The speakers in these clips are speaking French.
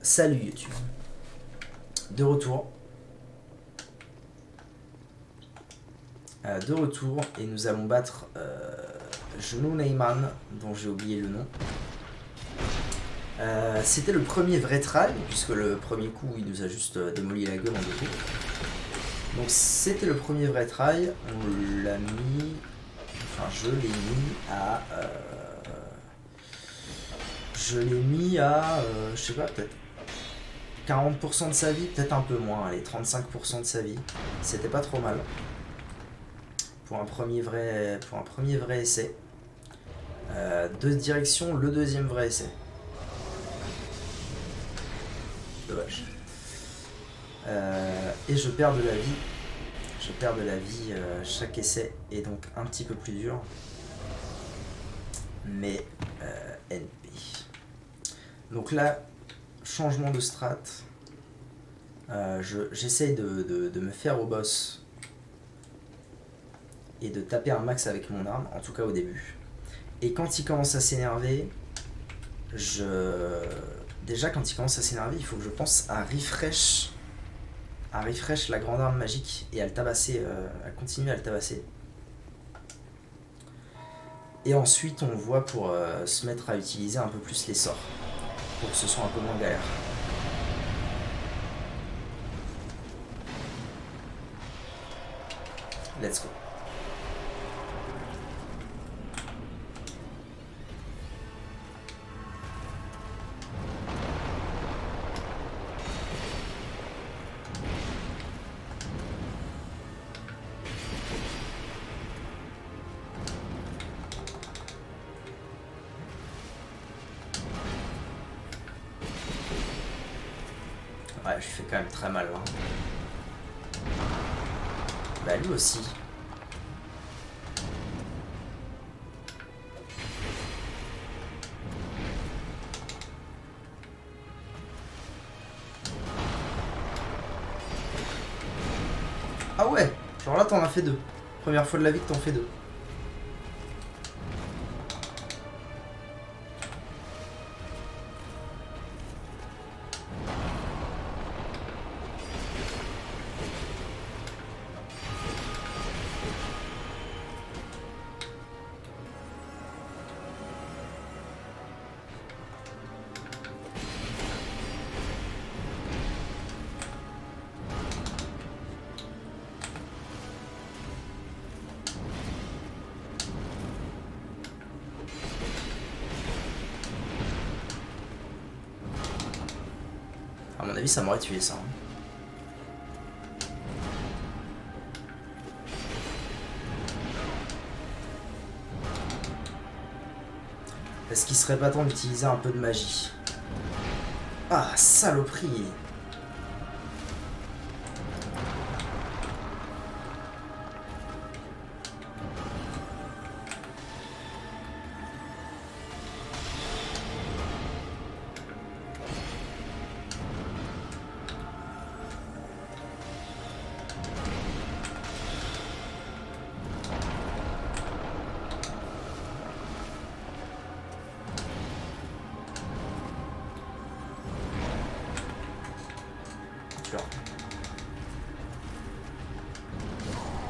Salut YouTube. De retour. Et nous allons battre Genou Neyman, dont j'ai oublié le nom. C'était le premier vrai try, puisque le premier coup il nous a juste démoli la gueule en deux coups. Donc c'était le premier vrai try, on l'a mis. Enfin, je l'ai mis à. Je sais pas, peut-être 40% de sa vie, peut-être un peu moins, allez, 35% de sa vie. C'était pas trop mal. Pour un premier vrai essai. De direction, le deuxième vrai essai. Dommage. Et je perds de la vie. Chaque essai est donc un petit peu plus dur. Mais NP. Donc là, changement de strat. J'essaye de me faire au boss et de taper un max avec mon arme, en tout cas au début. Et quand il commence à s'énerver, déjà quand il commence à s'énerver, il faut que je pense à refresh la grande arme magique et à le tabasser, à continuer à le tabasser. Et ensuite on voit pour se mettre à utiliser un peu plus les sorts, pour que ce soit un peu moins galère. Let's go. Ouais, je fais quand même très mal là. Bah lui aussi. Ah ouais, genre là t'en as fait deux. Première fois de la vie que t'en fais deux. À mon avis, ça m'aurait tué ça. Est-ce qu'il serait pas temps d'utiliser un peu de magie? Ah, saloperie!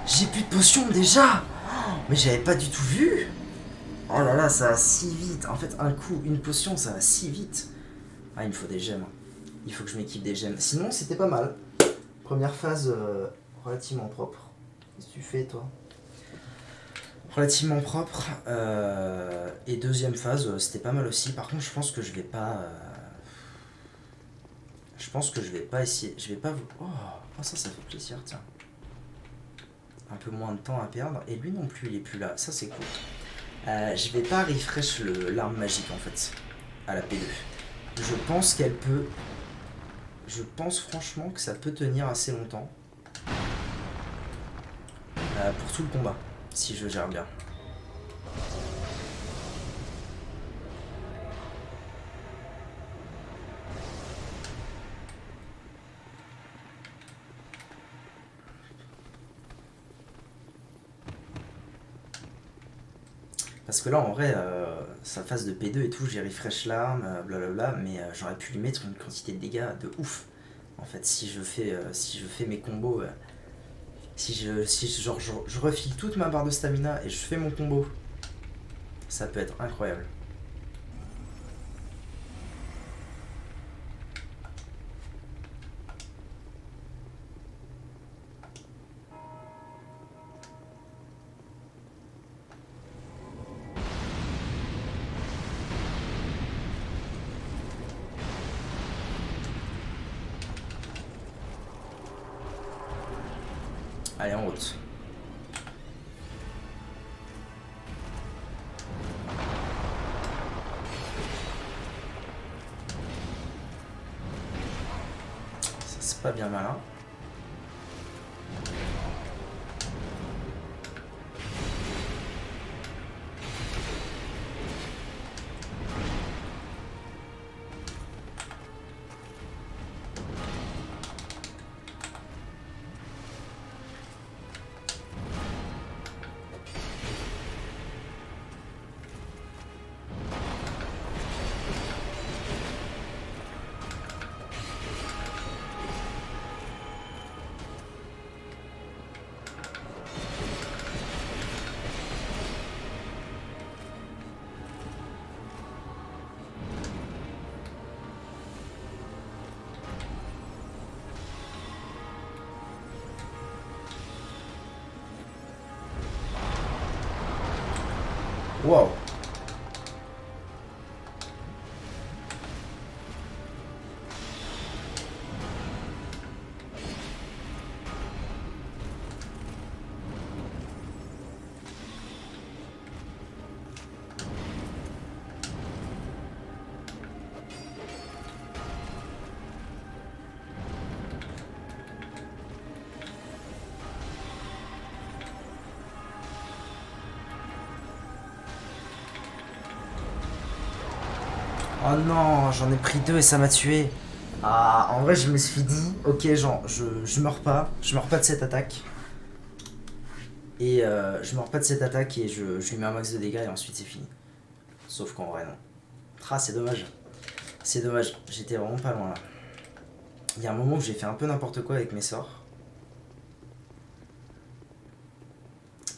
J'ai plus de potions déjà! Mais j'avais pas du tout vu! Oh là là, ça va si vite! En fait, un coup, une potion, ça va si vite! Ah, il me faut des gemmes. Il faut que je m'équipe des gemmes. Sinon, c'était pas mal. Première phase relativement propre. Qu'est-ce que tu fais, toi? Relativement propre. Et deuxième phase, c'était pas mal aussi. Par contre, je pense que je vais pas... Je pense que je vais pas essayer... Je vais pas vous... Oh, ça fait plaisir, tiens. Un peu moins de temps à perdre. Et lui non plus, il est plus là. Ça, c'est cool. Je vais pas refresh l'arme magique, en fait. À la P2. Je pense qu'elle peut... Je pense franchement que ça peut tenir assez longtemps. Pour tout le combat. Si je gère bien. Parce que là, en vrai, sa phase de P2 et tout, j'ai refresh l'arme, blablabla, mais j'aurais pu lui mettre une quantité de dégâts de ouf. En fait, si je fais mes combos, genre, je refile toute ma barre de stamina et je fais mon combo, ça peut être incroyable. Allez, en route. Ça, c'est pas bien malin. Wow. Oh non, j'en ai pris deux et ça m'a tué. Ah, en vrai, je me suis dit, ok, genre, je meurs pas de cette attaque. Et je meurs pas de cette attaque et je lui mets un max de dégâts et ensuite c'est fini. Sauf qu'en vrai, non. Ah, c'est dommage. C'est dommage, j'étais vraiment pas loin là. Il y a un moment où j'ai fait un peu n'importe quoi avec mes sorts.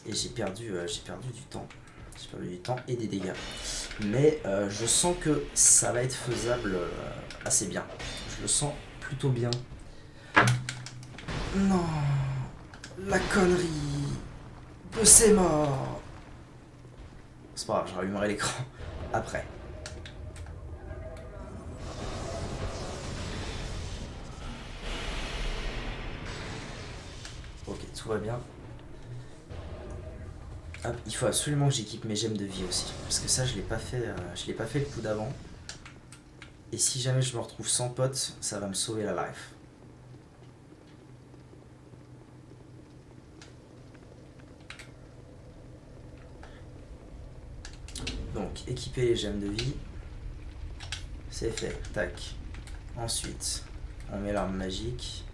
Et j'ai perdu du temps. J'ai perdu du temps et des dégâts. Mais je sens que ça va être faisable assez bien. Je le sens plutôt bien. Non, la connerie de ces morts. C'est pas grave, je rallumerai l'écran après. Ok, tout va bien. Ah, il faut absolument que j'équipe mes gemmes de vie aussi. Parce que ça, je l'ai pas fait le coup d'avant. Et si jamais je me retrouve sans pote, ça va me sauver la life. Donc, équiper les gemmes de vie. C'est fait. Tac. Ensuite, on met l'arme magique.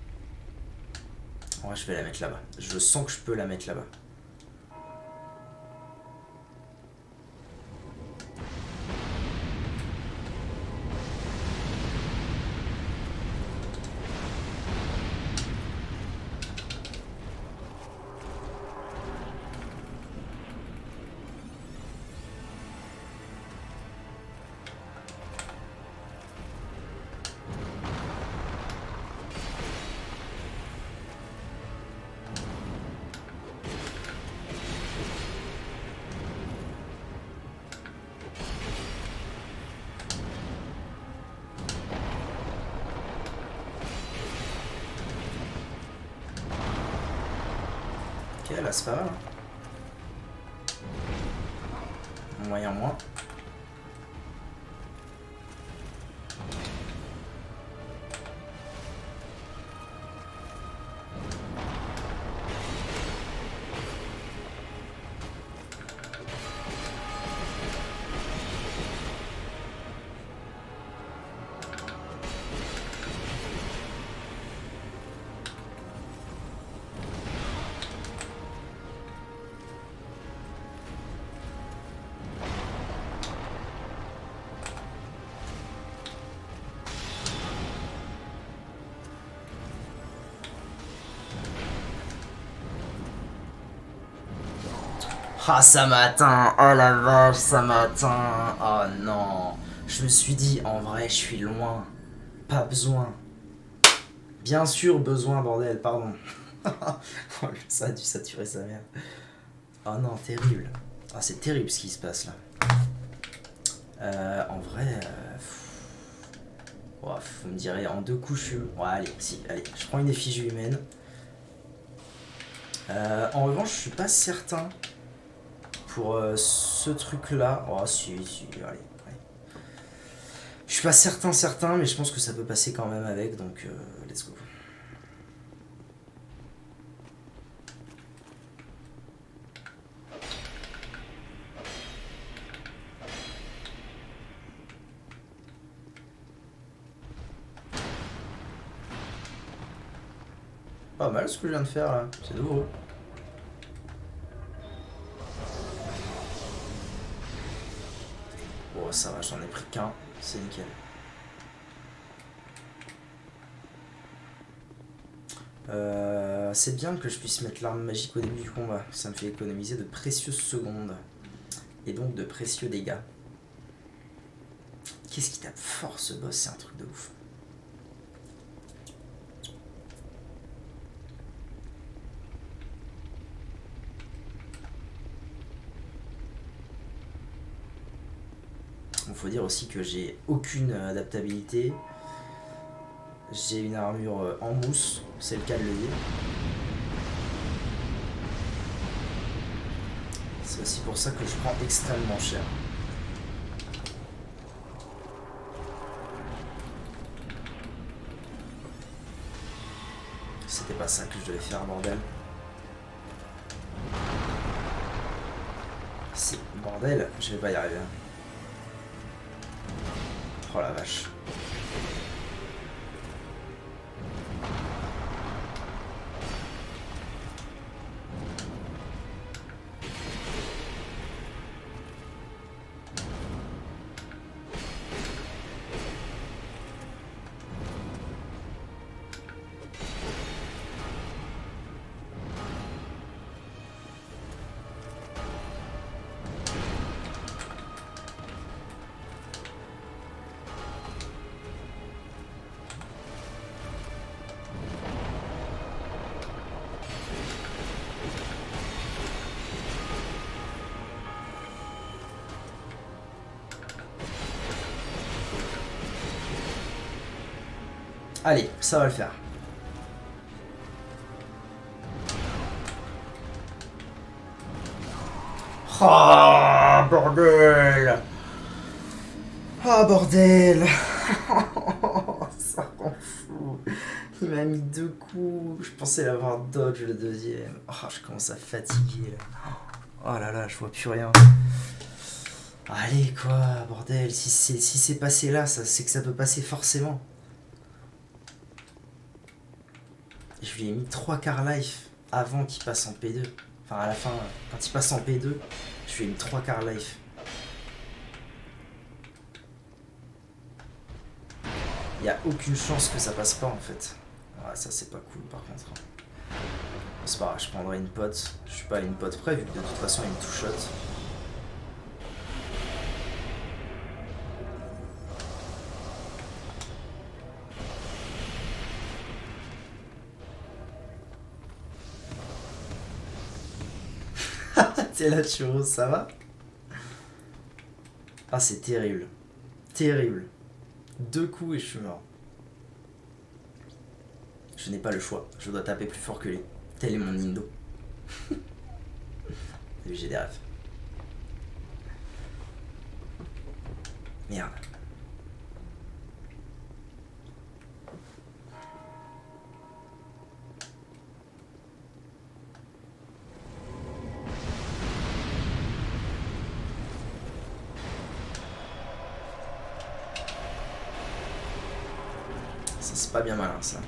En vrai, je vais la mettre là-bas. Je sens que je peux la mettre là-bas. Ok, là c'est pas mal. Moyen moins. Ah, ça m'a atteint. Oh la vache, ça m'a atteint. Oh non. Je me suis dit, en vrai, je suis loin. Pas besoin. Bien sûr, besoin, bordel, pardon. Oh, ça a dû saturer sa mère. Oh non, terrible. Ah, c'est terrible ce qui se passe là. En vrai, oh, vous me direz, en 2 coups, je suis... Ouais, allez, si, allez, je prends une effigie humaine. En revanche, je suis pas certain pour ce truc-là. Oh, si, allez. Je suis pas certain, mais je pense que ça peut passer quand même avec, donc let's go. Pas mal ce que je viens de faire là, c'est nouveau. Bon, ça va, j'en ai pris qu'un, c'est nickel. C'est bien que je puisse mettre l'arme magique au début du combat, ça me fait économiser de précieuses secondes. Et donc de précieux dégâts. Qu'est-ce qui tape fort ce boss, c'est un truc de ouf. Il faut dire aussi que j'ai aucune adaptabilité. J'ai une armure en mousse, c'est le cas de le dire. C'est aussi pour ça que je prends extrêmement cher. C'était pas ça que je devais faire, bordel. C'est bordel, je vais pas y arriver. Oh la vache. Allez, ça va le faire. Oh, bordel! Oh, bordel! Ça rend fou. Il m'a mis 2 coups. Je pensais l'avoir dodge le deuxième. Oh, je commence à fatiguer là. Oh là là, je vois plus rien. Allez, quoi, bordel. Si c'est passé là, c'est que ça peut passer forcément. Je lui ai mis 3/4 life avant qu'il passe en P2. Enfin, à la fin, quand il passe en P2, je lui ai mis 3/4 life. Il n'y a aucune chance que ça passe pas en fait. Ouais, ça c'est pas cool par contre. C'est pas grave, je prendrai une pote. Je suis pas à une pote près vu que de toute façon il me two-shot. T'es là, churros, ça va? Ah, c'est terrible. Terrible. 2 coups et je suis mort. Je n'ai pas le choix. Je dois taper plus fort que lui. Tel est mon Nindo. J'ai des rêves. Merde. Ça c'est pas bien malin ça.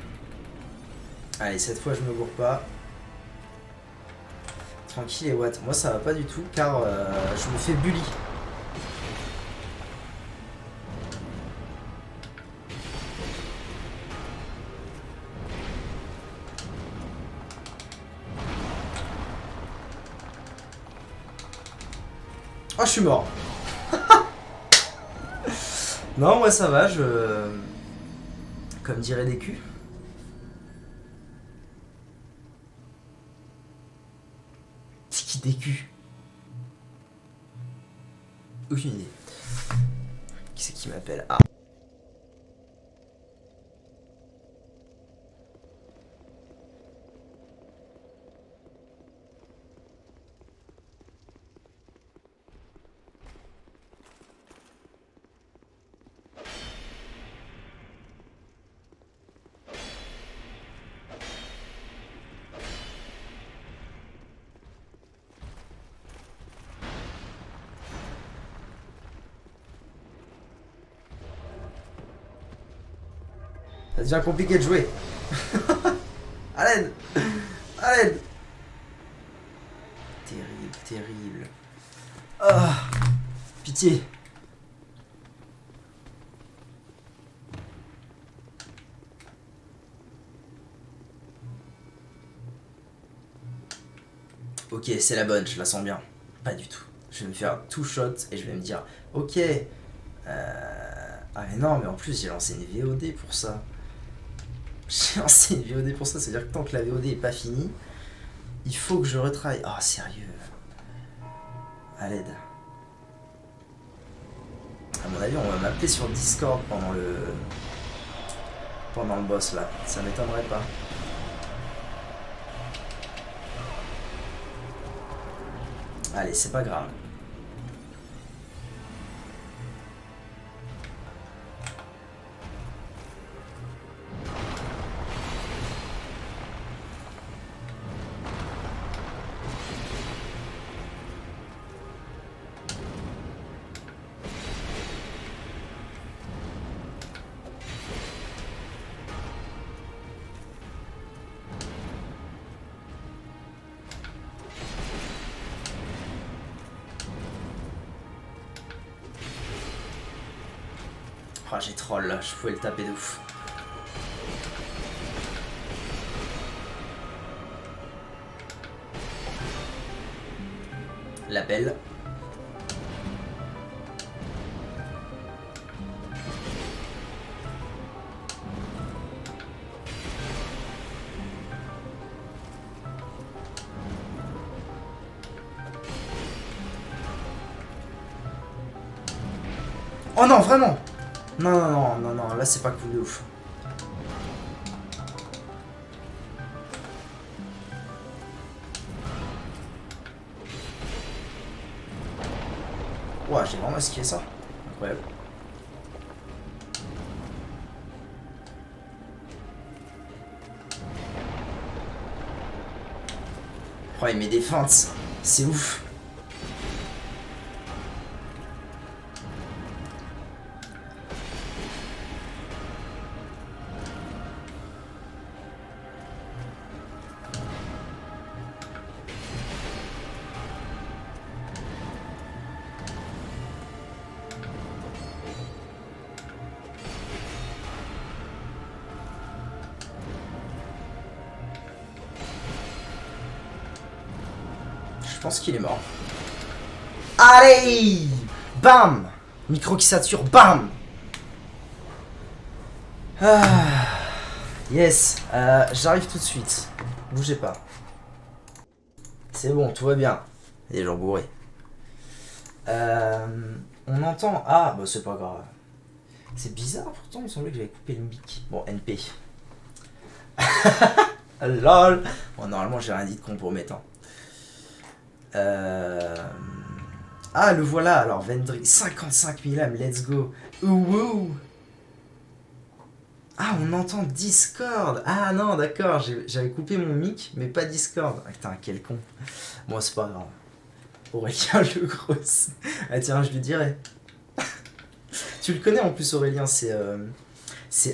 Allez, cette fois je me gourre pas. Tranquille et what? Moi ça va pas du tout car je me fais bully. Oh, je suis mort. Non, moi ça va, comme dirait des culs. C'est qui des culs? Aucune idée. Qui c'est qui m'appelle? Ah. Ça devient compliqué de jouer. À l'aide. À l'aide. Terrible, terrible. Ah, pitié. Ok, c'est la bonne, je la sens bien. Pas du tout. Je vais me faire two shot et je vais me dire, ok. Ah mais non, mais en plus j'ai lancé une VOD pour ça. J'ai lancé une VOD pour ça, c'est-à-dire que tant que la VOD est pas finie, il faut que je retravaille. Oh, sérieux. À l'aide. À mon avis, on va m'appeler sur Discord pendant le boss là. Ça m'étonnerait pas. Allez, c'est pas grave. Oh, j'ai troll là, je pouvais le taper de ouf. La belle. Oh non, vraiment. Non, non, non, non, non, là c'est pas cool de ouf. Ouah, j'ai vraiment esquivé ça. Incroyable. Oh, il met des feintes. C'est ouf. Je pense qu'il est mort. Allez! Bam! Micro qui sature, bam! Ah, yes, j'arrive tout de suite. Bougez pas. C'est bon, tout va bien. Les gens bourrés. On entend... Ah, bah c'est pas grave. C'est bizarre, pourtant il me semblait que j'avais coupé le mic. Bon, NP. LOL. Bon, normalement j'ai rien dit de compromettant. Ah, le voilà, alors Vendry, 55 000 âmes, let's go. Ouh. Ah, on entend Discord. Ah non, d'accord, j'avais coupé mon mic, mais pas Discord. Ah, putain, quel con. Bon, c'est pas grave. Aurélien le gros. Ah tiens, je lui dirai. Tu le connais en plus, Aurélien, c'est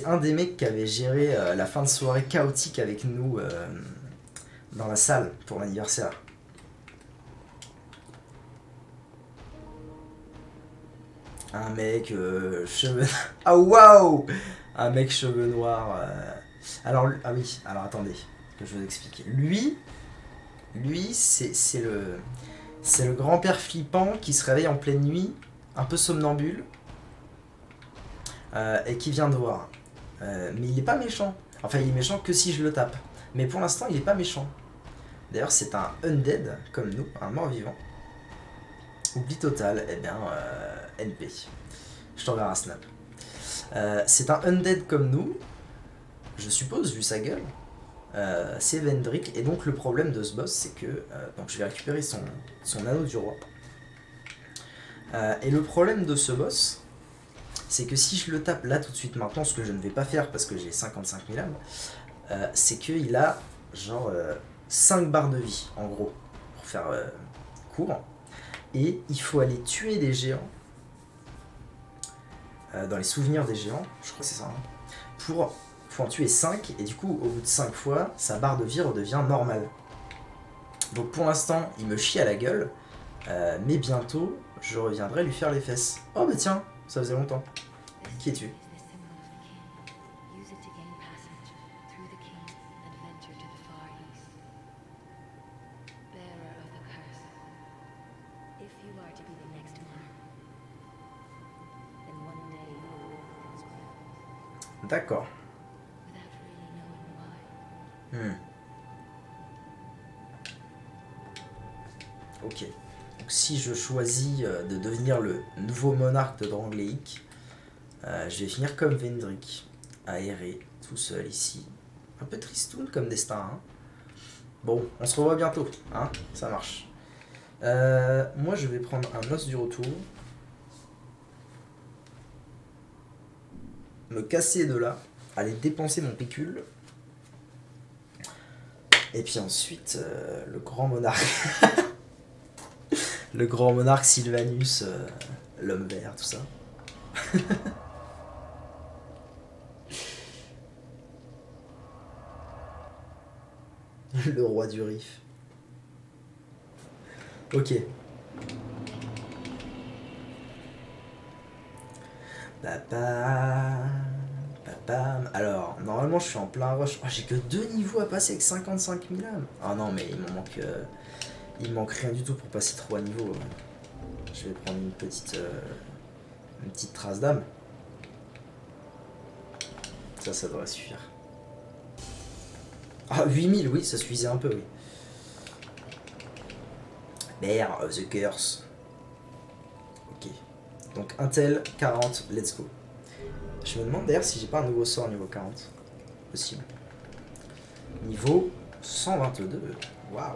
un des mecs qui avait géré la fin de soirée chaotique avec nous dans la salle pour l'anniversaire. Un mec cheveux... Ah waouh! Un mec cheveux noirs. Alors, ah oui, alors attendez, que je vous explique. Lui c'est le... C'est le grand-père flippant qui se réveille en pleine nuit, un peu somnambule, et qui vient de voir. Mais il est pas méchant. Enfin, il est méchant que si je le tape. Mais pour l'instant, il est pas méchant. D'ailleurs, c'est un undead, comme nous, un mort-vivant. Oubli total, eh bien, NP. Je t'enverrai un snap. C'est un undead comme nous, je suppose, vu sa gueule. C'est Vendrick, et donc le problème de ce boss, c'est que donc je vais récupérer son anneau du roi. Et le problème de ce boss, c'est que si je le tape là tout de suite maintenant, ce que je ne vais pas faire parce que j'ai 55 000 âmes, c'est qu'il a genre 5 barres de vie, en gros, pour faire court. Et il faut aller tuer des géants, dans les souvenirs des géants, je crois que c'est ça, hein, faut en tuer 5, et du coup, au bout de 5 fois, sa barre de vie redevient normale. Donc pour l'instant, il me chie à la gueule, mais bientôt, je reviendrai lui faire les fesses. Oh bah tiens, ça faisait longtemps. Qui es-tu? D'accord. Ok. Donc si je choisis de devenir le nouveau monarque de Drangleic, je vais finir comme Vendrick, aéré, tout seul ici. Un peu tristoun comme destin, hein. Bon, on se revoit bientôt, hein, ça marche. Moi je vais prendre un os du retour. Me casser de là, aller dépenser mon pécule. Et puis ensuite, le grand monarque. Le grand monarque Sylvanus, l'homme vert, tout ça. Le roi du Rif. Ok. Papa. Alors, normalement, je suis en plein rush. Oh, j'ai que 2 niveaux à passer avec 55 000 âmes. Ah non, mais il me manque. Il manque rien du tout pour passer 3 niveaux. Je vais prendre une petite trace d'âme. Ça devrait suffire. Ah, 8000, oui, ça suffisait un peu, oui. Bear of the Curse. Ok. Donc, Intel 40, let's go. Je me demande d'ailleurs si j'ai pas un nouveau sort niveau 40. Possible. Niveau 122. Waouh.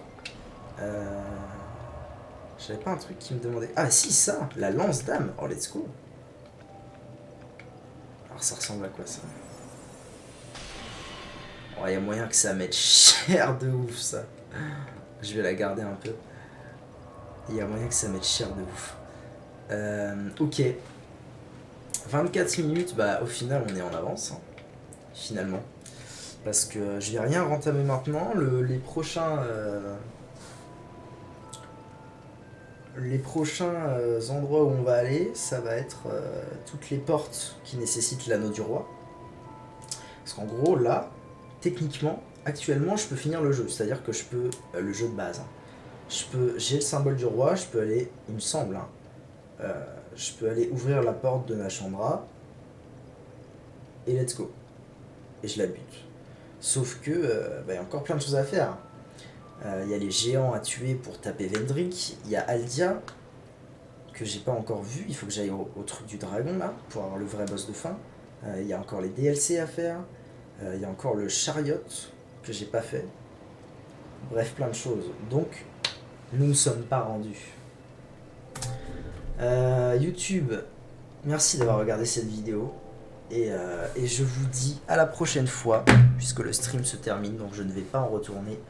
J'avais pas un truc qui me demandait. Ah si, ça, la lance d'âme. Oh, let's go. Alors ça ressemble à quoi ça? Oh, y a moyen que ça mette cher de ouf ça. Je vais la garder un peu. Il y a moyen que ça mette cher de ouf. Ok. 24 minutes, bah au final on est en avance. Hein, finalement. Parce que je vais rien rentamer maintenant. Les prochains endroits où on va aller, ça va être toutes les portes qui nécessitent l'anneau du roi. Parce qu'en gros, là, techniquement, actuellement, je peux finir le jeu. C'est-à-dire que je peux, le jeu de base, hein, j'ai le symbole du roi, je peux aller, il me semble, hein, je peux aller ouvrir la porte de Nashandra, et let's go. Et je la bute. Sauf que, y a encore plein de choses à faire. Il y a les géants à tuer pour taper Vendrick. Il y a Aldia, que j'ai pas encore vu. Il faut que j'aille au truc du dragon, là, pour avoir le vrai boss de fin. Il y a encore les DLC à faire. Il y a encore le chariot, que j'ai pas fait. Bref, plein de choses. Donc, nous ne sommes pas rendus. YouTube, merci d'avoir regardé cette vidéo. Et je vous dis à la prochaine fois, puisque le stream se termine, donc je ne vais pas en retourner.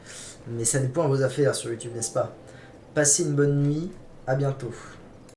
Mais ça dépend de vos affaires sur YouTube, n'est-ce pas? Passez une bonne nuit, à bientôt.